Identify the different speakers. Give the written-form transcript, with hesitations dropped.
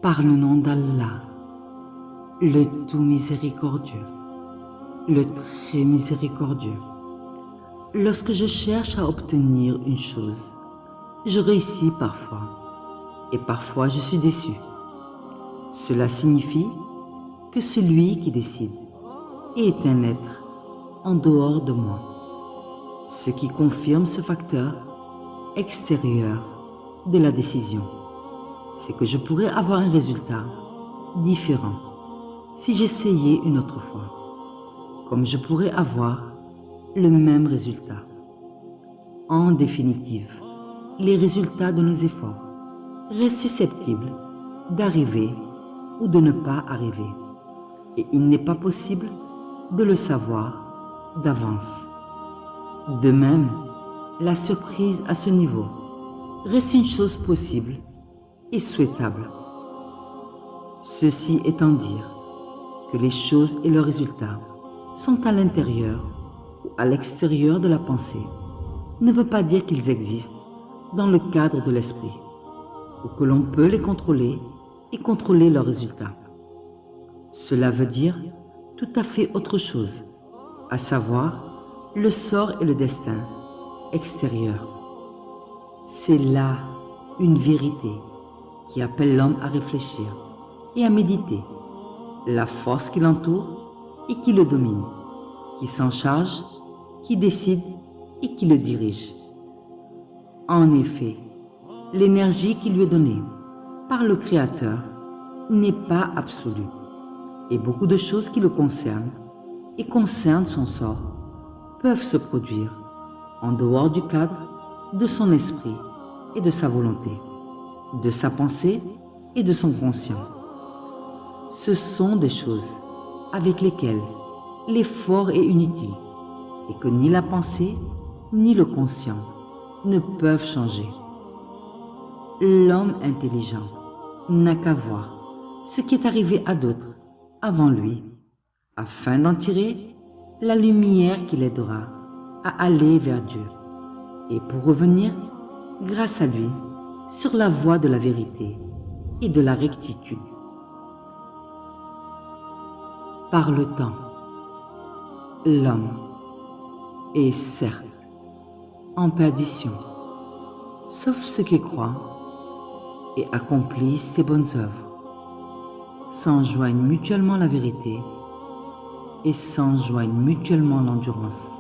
Speaker 1: Par le nom d'Allah, le tout miséricordieux, le très miséricordieux. Lorsque je cherche à obtenir une chose, je réussis parfois, et parfois je suis déçu. Cela signifie que celui qui décide est un être en dehors de moi, ce qui confirme ce facteur extérieur de la décision. C'est que je pourrais avoir un résultat différent si j'essayais une autre fois, comme je pourrais avoir le même résultat. En définitive, les résultats de nos efforts restent susceptibles d'arriver ou de ne pas arriver, et il n'est pas possible de le savoir d'avance. De même, la surprise à ce niveau reste une chose possible et souhaitable. Ceci étant dire que les choses et leurs résultats sont à l'intérieur ou à l'extérieur de la pensée, ne veut pas dire qu'ils existent dans le cadre de l'esprit, ou que l'on peut les contrôler et contrôler leurs résultats. Cela veut dire tout à fait autre chose, à savoir le sort et le destin extérieur. C'est là une vérité qui appelle l'homme à réfléchir et à méditer, la force qui l'entoure et qui le domine, qui s'en charge, qui décide et qui le dirige. En effet, l'énergie qui lui est donnée par le Créateur n'est pas absolue, et beaucoup de choses qui le concernent et concernent son sort peuvent se produire en dehors du cadre de son esprit et de sa volonté, de sa pensée et de son conscient. Ce sont des choses avec lesquelles l'effort est inutile et que ni la pensée ni le conscient ne peuvent changer. L'homme intelligent n'a qu'à voir ce qui est arrivé à d'autres avant lui, afin d'en tirer la lumière qui l'aidera à aller vers Dieu et pour revenir, grâce à lui, sur la voie de la vérité et de la rectitude. Par le temps, l'homme est certes en perdition, sauf ceux qui croient et accomplissent ses bonnes œuvres, s'enjoignent mutuellement la vérité et s'enjoignent mutuellement l'endurance.